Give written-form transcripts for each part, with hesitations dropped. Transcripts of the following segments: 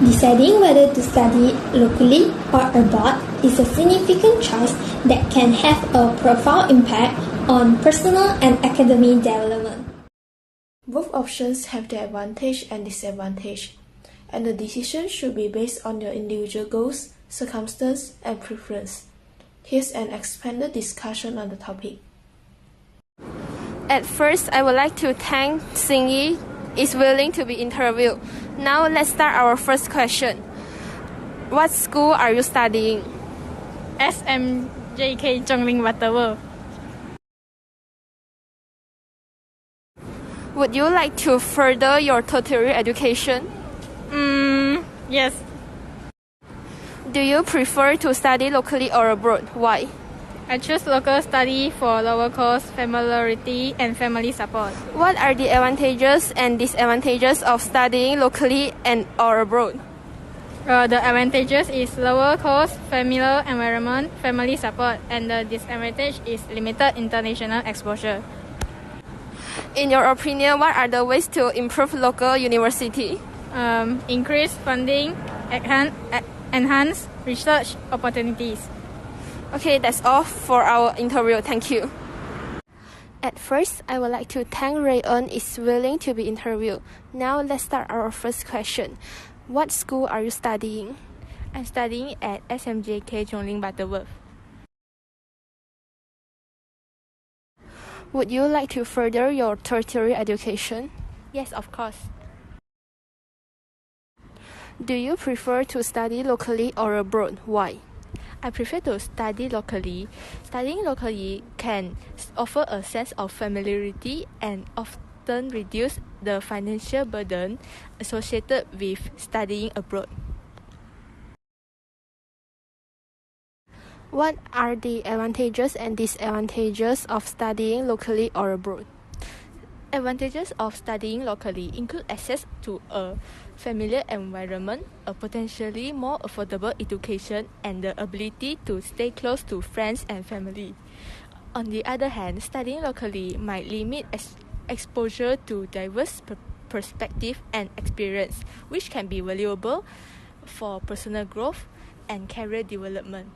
Deciding whether to study locally or abroad is a significant choice that can have a profound impact on personal and academic development. Both options have their advantage and disadvantage, and the decision should be based on your individual goals, circumstances, and preference. Here's an expanded discussion on the topic. At first, I would like to thank Xingyi is willing to be interviewed. Now let's start our first question. What school are you studying? SMJK Zhongling Butterworth. Would you like to further your tertiary education? Yes. Do you prefer to study locally or abroad? Why? I choose local study for lower cost, familiarity, and family support. What are the advantages and disadvantages of studying locally and or abroad? The advantages is lower cost, familiar environment, family support, and the disadvantage is limited international exposure. In your opinion, what are the ways to improve local university? Increase funding, enhance research opportunities. Okay, that's all for our interview. Thank you. At first, I would like to thank Rayon is willing to be interviewed. Now let's start our first question. What school are you studying? I'm studying at SMJK Zhongling Butterworth. Would you like to further your tertiary education? Yes, of course. Do you prefer to study locally or abroad? Why? I prefer to study locally. Studying locally can offer a sense of familiarity and often reduce the financial burden associated with studying abroad. What are the advantages and disadvantages of studying locally or abroad? Advantages of studying locally include access to a familiar environment, a potentially more affordable education, and the ability to stay close to friends and family. On the other hand, studying locally might limit exposure to diverse perspective and experience, which can be valuable for personal growth and career development.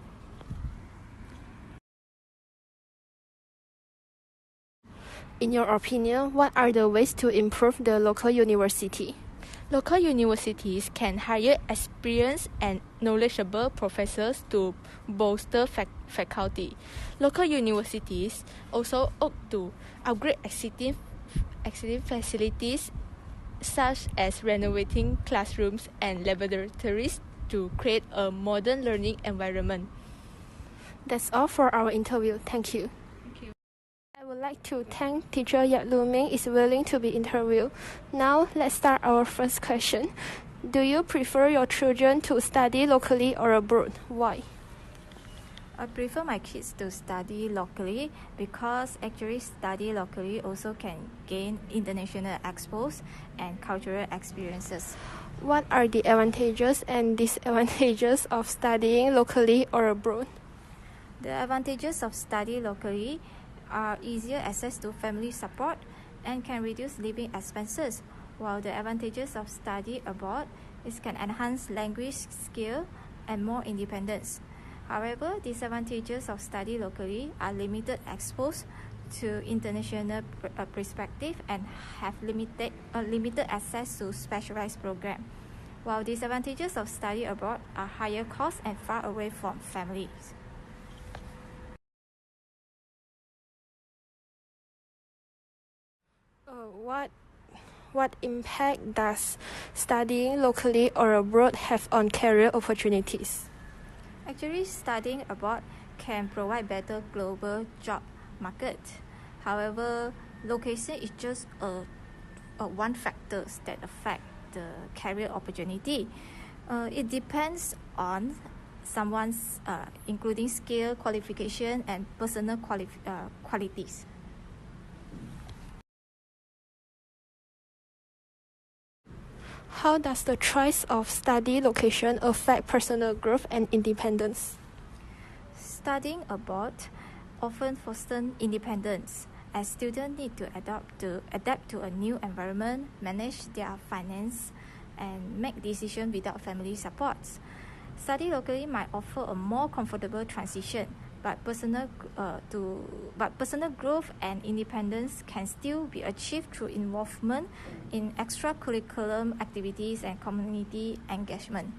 In your opinion, what are the ways to improve the local university? Local universities can hire experienced and knowledgeable professors to bolster faculty. Local universities also opt to upgrade existing facilities such as renovating classrooms and laboratories to create a modern learning environment. That's all for our interview. Thank you. I would like to thank teacher Yap Lu Ming is willing to be interviewed. Now let's start our first question. Do you prefer your children to study locally or abroad? Why? I prefer my kids to study locally because actually study locally also can gain international exposure and cultural experiences. What are the advantages and disadvantages of studying locally or abroad? The advantages of study locally are easier access to family support and can reduce living expenses, while the advantages of study abroad is can enhance language skill and more independence. However, disadvantages of study locally are limited exposure to international perspective and have limited access to specialized program, while disadvantages of study abroad are higher cost and far away from families. What impact does studying locally or abroad have on career opportunities? Actually, studying abroad can provide better global job market. However, location is just a one factor that affect the career opportunity. It depends on someone's including skill, qualification, and personal qualities. How does the choice of study location affect personal growth and independence? Studying abroad often fosters independence, as students need to adapt to a new environment, manage their finance, and make decisions without family support. Study locally might offer a more comfortable transition, but personal growth and independence can still be achieved through involvement in extracurricular activities and community engagement.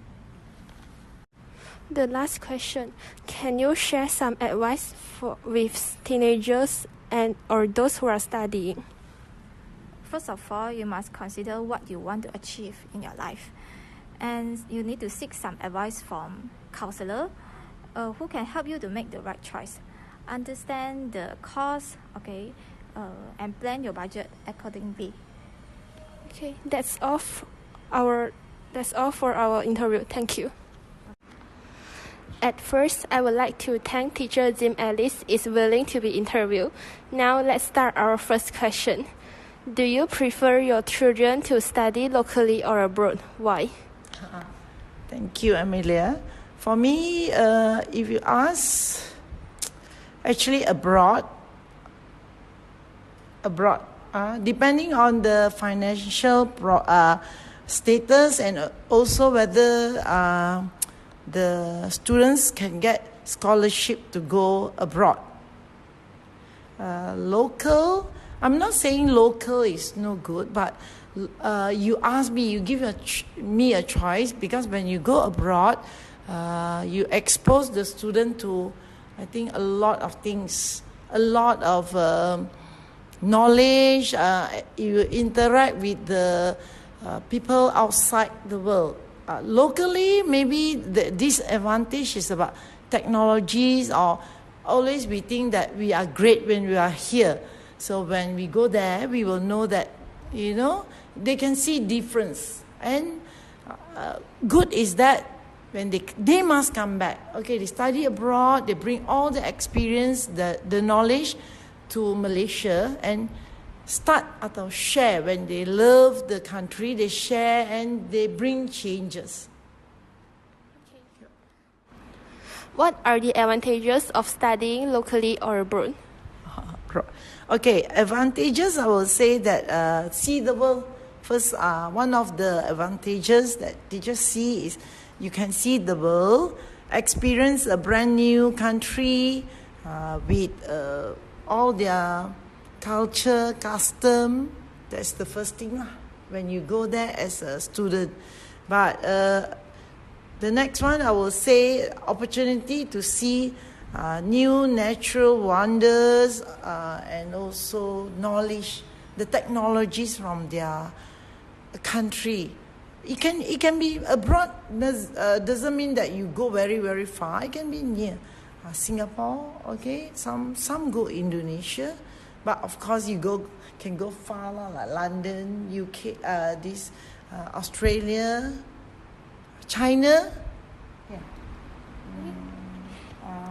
The last question, can you share some advice with teenagers and or those who are studying? First of all, you must consider what you want to achieve in your life. And you need to seek some advice from counselor who can help you to make the right choice. Understand the cost, and plan your budget accordingly. Okay, that's all for our interview. Thank you. At first, I would like to thank teacher Jim Alice is willing to be interviewed. Now let's start our first question. Do you prefer your children to study locally or abroad? Why? Thank you, Amelia. For me, if you ask, actually abroad, depending on the financial status and also whether the students can get scholarship to go abroad. Local, I'm not saying local is no good, but you ask me, you give me a choice, because when you go abroad, you expose the student to, I think, a lot of things, a lot of knowledge. You interact with the people outside the world. Locally, maybe the disadvantage is about technologies, or always we think that we are great when we are here. So when we go there, we will know that, they can see difference. And good is that when they must come back. Okay, they study abroad, they bring all the experience, the knowledge to Malaysia and start atau share. When they love the country, they share and they bring changes. What are the advantages of studying locally or abroad? Okay, advantages, I will say that see the world. First, one of the advantages that teachers see is you can see the world, experience a brand new country with all their culture, custom. That's the first thing when you go there as a student. But the next one, I will say opportunity to see new natural wonders and also knowledge, the technologies from their country. It can be abroad. Doesn't mean that you go very, very far. It can be near Singapore. Okay, some go Indonesia, but of course you can go far like London, UK, Australia, China.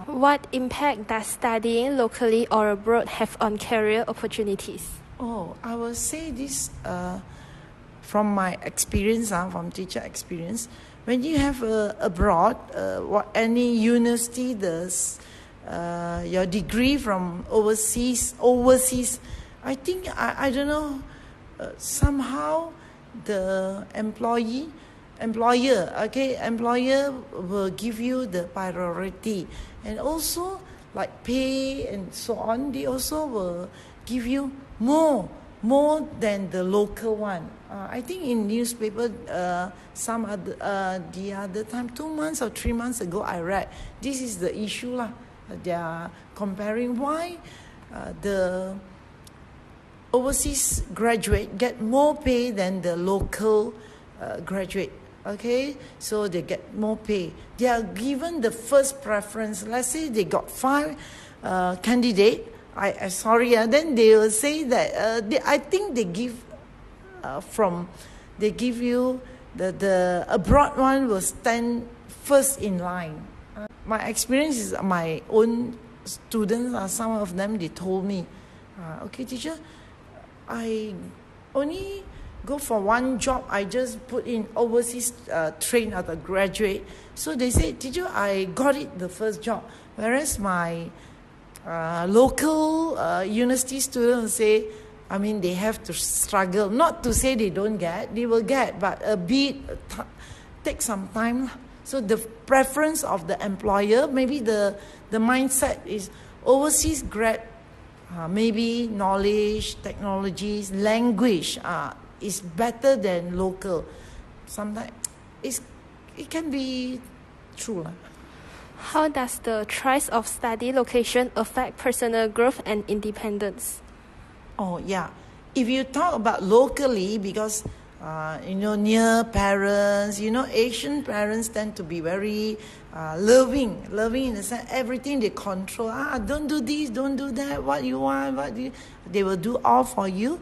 What impact does studying locally or abroad have on career opportunities? I will say this from my experience, from teacher experience. When you have abroad, any university does your degree from overseas, I think, I don't know, somehow the employer will give you the priority, and also like pay and so on. They also will give you more than the local one. I think in newspaper, the other time, 2 months or 3 months ago, I read this is the issue lah. They are comparing why the overseas graduate get more pay than the local graduate. Okay, so they get more pay. They are given the first preference. Let's say they got 5 candidates. Then they will say that I think they give you the abroad one will stand first in line. My experience is my own students. Some of them they told me, okay, teacher, I only go for one job. I just put in overseas train as a graduate. So they say, teacher, I got it the first job. Whereas my local university students say, I mean, they have to struggle. Not to say they don't get, they will get, but a bit, take some time. So the preference of the employer, maybe the mindset is overseas grad, maybe knowledge, technologies, language is better than local. Sometimes it can be true. How does the choice of study location affect personal growth and independence? Oh, yeah. If you talk about locally, because, near parents, Asian parents tend to be very loving in the sense, everything they control. Don't do this, don't do that, what you want, they will do all for you.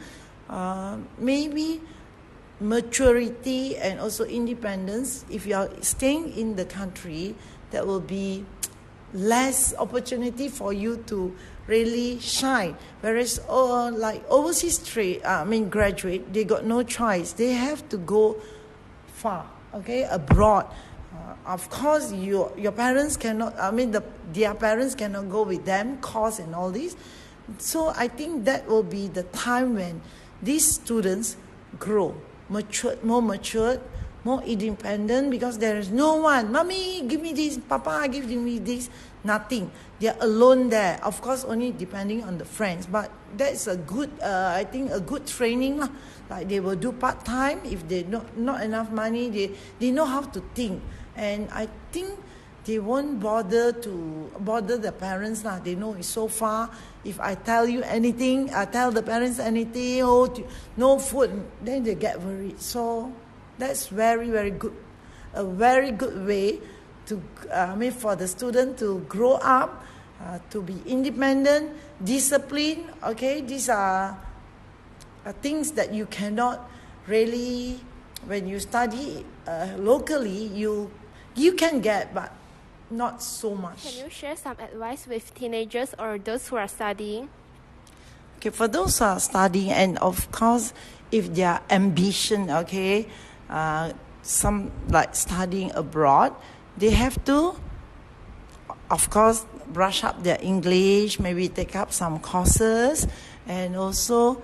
Maybe maturity and also independence. If you are staying in the country, there will be less opportunity for you to really shine. Whereas like overseas graduate, they got no choice. They have to go far, abroad. Of course, your parents cannot, their parents cannot go with them, cost and all this. So I think that will be the time when these students grow, more matured, more independent, because there is no one. Mommy, give me this. Papa, give me this. Nothing. They are alone there. Of course, only depending on the friends. But that's a good, I think, a good training. Like they will do part-time. If they not enough money, they know how to think. And I think they won't bother the parents. They know it's so far. If I tell you anything, I tell the parents anything, no food, then they get worried. So that's very, very good. A very good way to, for the student to grow up, to be independent, disciplined. These are things that you cannot really, when you study locally, you can get, but not so much. Can you share some advice with teenagers or those who are studying? For those who are studying, and of course, if their ambition, some like studying abroad, they have to, of course, brush up their English, maybe take up some courses, and also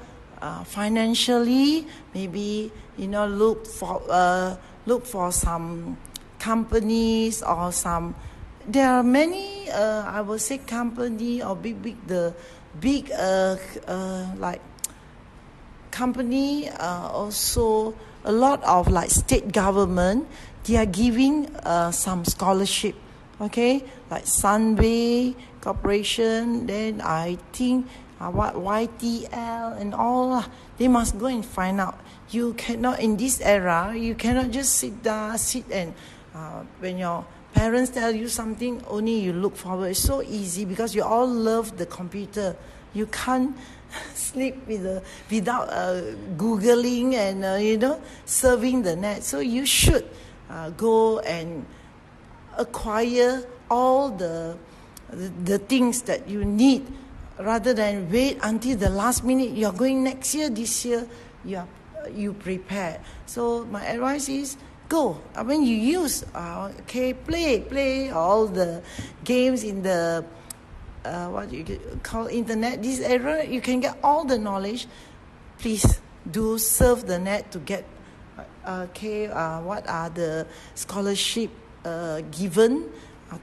financially, maybe look for some companies or some. There are many, I would say, company or big like company. Also, a lot of like state government. They are giving some scholarship. Like Sunway Corporation. Then I think what YTL and all. They must go and find out. You cannot, in this era, you cannot just sit and when your parents tell you something, only you look forward. It's so easy because you all love the computer. You can't sleep without Googling and, surfing the net. So you should go and acquire all the things that you need rather than wait until the last minute. You're going next year, this year, you prepare. So my advice is, go. When you use, play all the games in the, what you call internet, this era, you can get all the knowledge. Please do surf the net to get, what are the scholarship given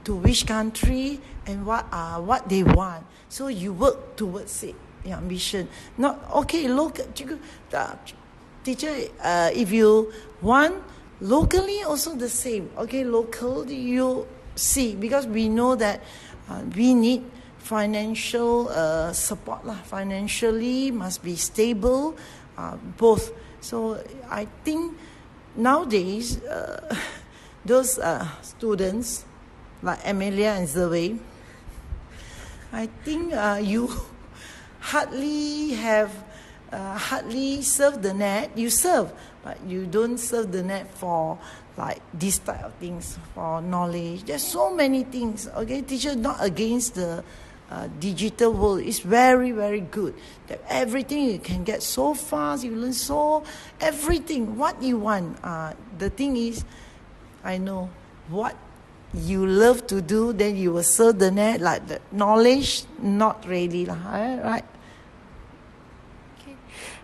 to which country and what they want. So you work towards it, your ambition. Not, look, teacher, if you want, locally also the same. Local, you see, because we know that we need financial support. Financially must be stable, both. So I think nowadays, those students like Amelia and Zerway, I think you hardly surf the net. You surf, but you don't surf the net for like this type of things, for knowledge. There's so many things. Teacher not against the digital world. It's very, very good. That everything you can get so fast. You learn everything what you want. The thing is, I know what you love to do, then you will surf the net. Like the knowledge, not really, right?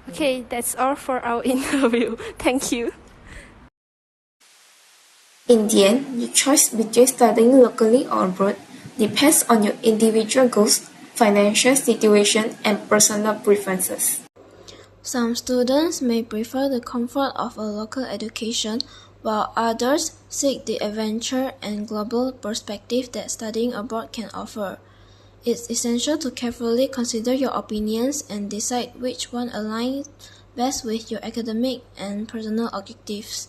Okay, that's all for our interview. Thank you. In the end, your choice between studying locally or abroad depends on your individual goals, financial situation, and personal preferences. Some students may prefer the comfort of a local education, while others seek the adventure and global perspective that studying abroad can offer. It's essential to carefully consider your opinions and decide which one aligns best with your academic and personal objectives.